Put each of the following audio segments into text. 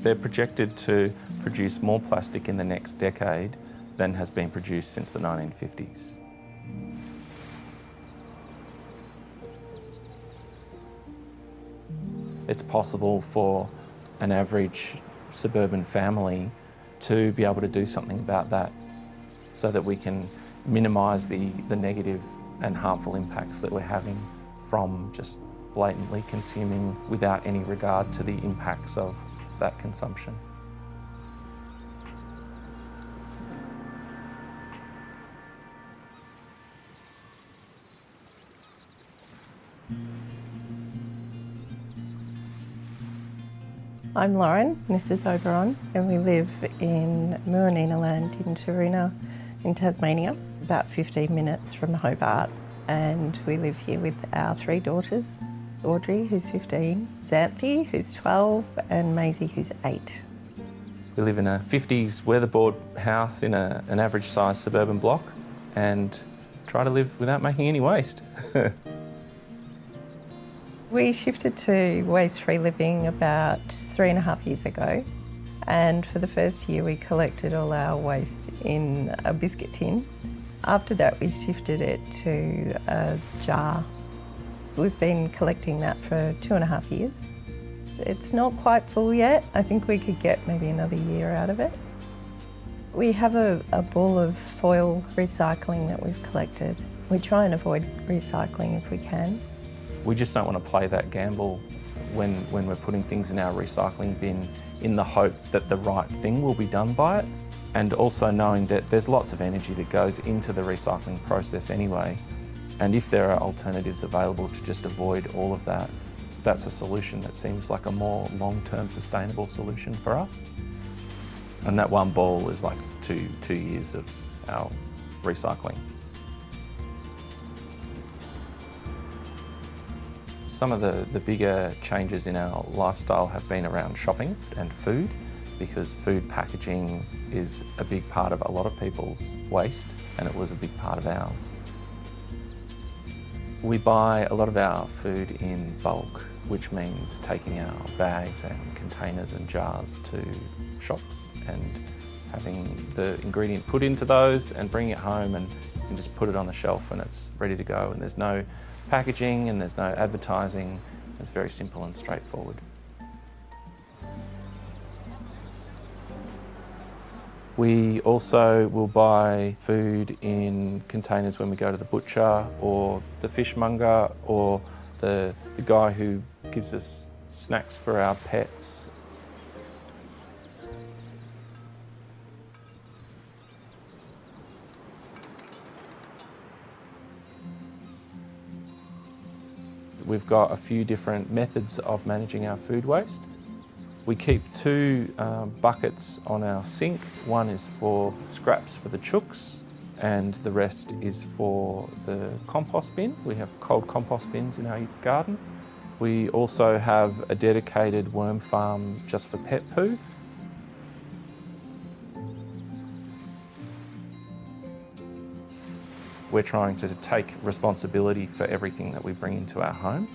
They're projected to produce more plastic in the next decade than has been produced since the 1950s. It's possible for an average suburban family to be able to do something about that so that we can minimise the negative and harmful impacts that we're having from just blatantly consuming without any regard to the impacts of that consumption. I'm Lauren, Mrs Oberon, and we live in Muranina Land in Taroona in Tasmania, about 15 minutes from Hobart. And we live here with our 3 daughters, Audrey, who's 15, Xanthi, who's 12, and Maisie, who's 8. We live in a 50s weatherboard house in an average sized suburban block and try to live without making any waste. We shifted to waste-free living about 3.5 years ago, and for the first year we collected all our waste in a biscuit tin. After that we shifted it to a jar. We've been collecting that for 2.5 years. It's not quite full yet. I think we could get maybe another year out of it. We have a ball of foil recycling that we've collected. We try and avoid recycling if we can. We just don't want to play that gamble when we're putting things in our recycling bin in the hope that the right thing will be done by it, and also knowing that there's lots of energy that goes into the recycling process anyway, and if there are alternatives available to just avoid all of that, that's a solution that seems like a more long-term sustainable solution for us. And that one ball is like two years of our recycling. Some of the bigger changes in our lifestyle have been around shopping and food, because food packaging is a big part of a lot of people's waste, and it was a big part of ours. We buy a lot of our food in bulk, which means taking our bags and containers and jars to shops and having the ingredient put into those and bringing it home, and you can just put it on the shelf and it's ready to go, and there's no packaging and there's no advertising. It's very simple and straightforward. We also will buy food in containers when we go to the butcher or the fishmonger or the guy who gives us snacks for our pets. We've got a few different methods of managing our food waste. We keep 2 buckets on our sink. One is for scraps for the chooks, and the rest is for the compost bin. We have cold compost bins in our garden. We also have a dedicated worm farm just for pet poo. We're trying to take responsibility for everything that we bring into our home,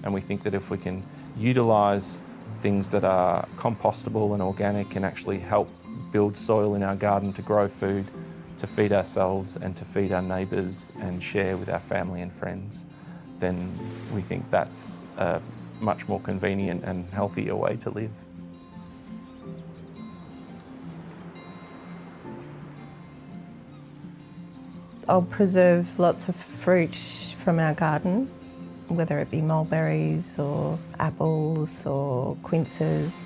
and we think that if we can utilise things that are compostable and organic and actually help build soil in our garden to grow food, to feed ourselves and to feed our neighbours and share with our family and friends, then we think that's a much more convenient and healthier way to live. I'll preserve lots of fruit from our garden, whether it be mulberries or apples or quinces.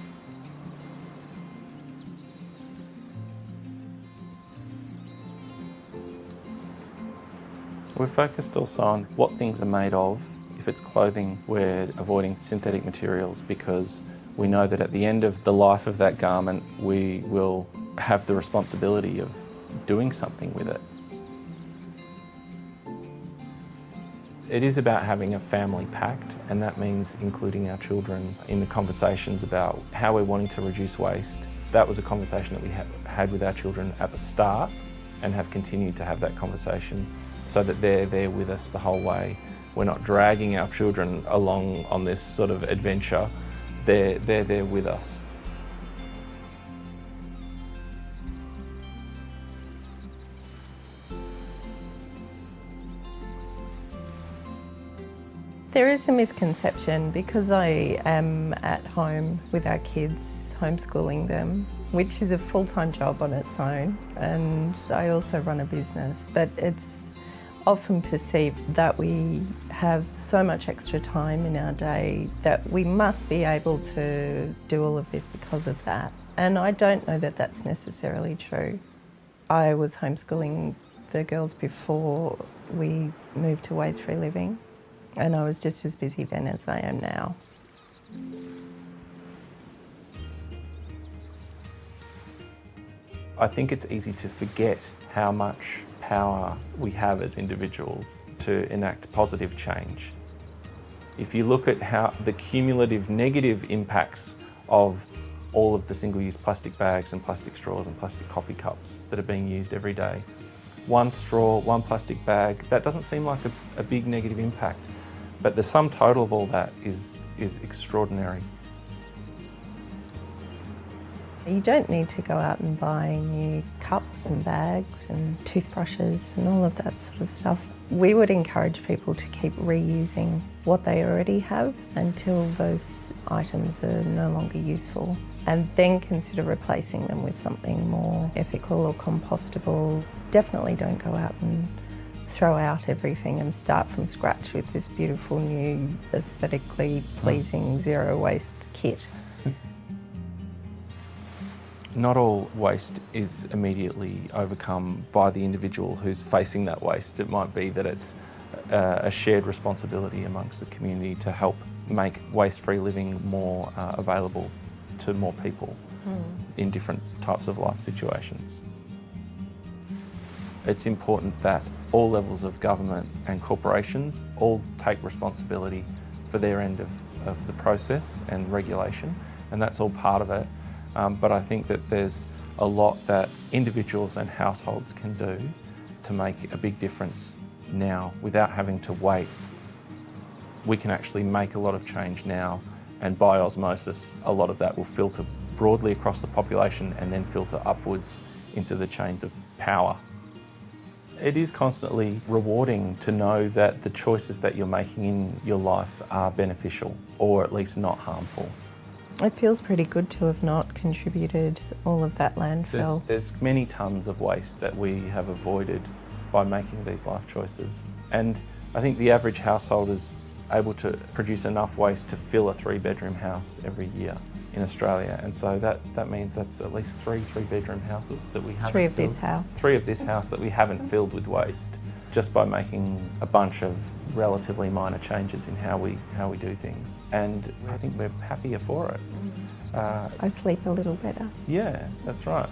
We're focused also on what things are made of. If it's clothing, we're avoiding synthetic materials because we know that at the end of the life of that garment, we will have the responsibility of doing something with it. It is about having a family pact, and that means including our children in the conversations about how we're wanting to reduce waste. That was a conversation that we had with our children at the start and have continued to have that conversation so that they're there with us the whole way. We're not dragging our children along on this sort of adventure. They're there with us. There is a misconception because I am at home with our kids, homeschooling them, which is a full-time job on its own, and I also run a business, but it's often perceived that we have so much extra time in our day that we must be able to do all of this because of that. And I don't know that that's necessarily true. I was homeschooling the girls before we moved to waste-free living, and I was just as busy then as I am now. I think it's easy to forget how much power we have as individuals to enact positive change. If you look at how the cumulative negative impacts of all of the single-use plastic bags and plastic straws and plastic coffee cups that are being used every day, one straw, one plastic bag, that doesn't seem like a big negative impact, but the sum total of all that is extraordinary. You don't need to go out and buy new cups and bags and toothbrushes and all of that sort of stuff. We would encourage people to keep reusing what they already have until those items are no longer useful, and then consider replacing them with something more ethical or compostable. Definitely don't go out and throw out everything and start from scratch with this beautiful new aesthetically pleasing zero waste kit. Not all waste is immediately overcome by the individual who's facing that waste. It might be that it's a shared responsibility amongst the community to help make waste-free living more available to more people in different types of life situations. It's important that all levels of government and corporations all take responsibility for their end of the process and regulation, and that's all part of it. But I think that there's a lot that individuals and households can do to make a big difference now without having to wait. We can actually make a lot of change now, and by osmosis, a lot of that will filter broadly across the population and then filter upwards into the chains of power. It is constantly rewarding to know that the choices that you're making in your life are beneficial, or at least not harmful. It feels pretty good to have not contributed all of that landfill. There's many tonnes of waste that we have avoided by making these life choices. And I think the average household is able to produce enough waste to fill a 3-bedroom house every year in Australia. And so that means that's at least three 3-bedroom houses that we haven't Three of filled. this house. 3 of this house that we haven't filled with waste, just by making a bunch of relatively minor changes in how we do things. And I think we're happier for it. I sleep a little better. Yeah, that's right.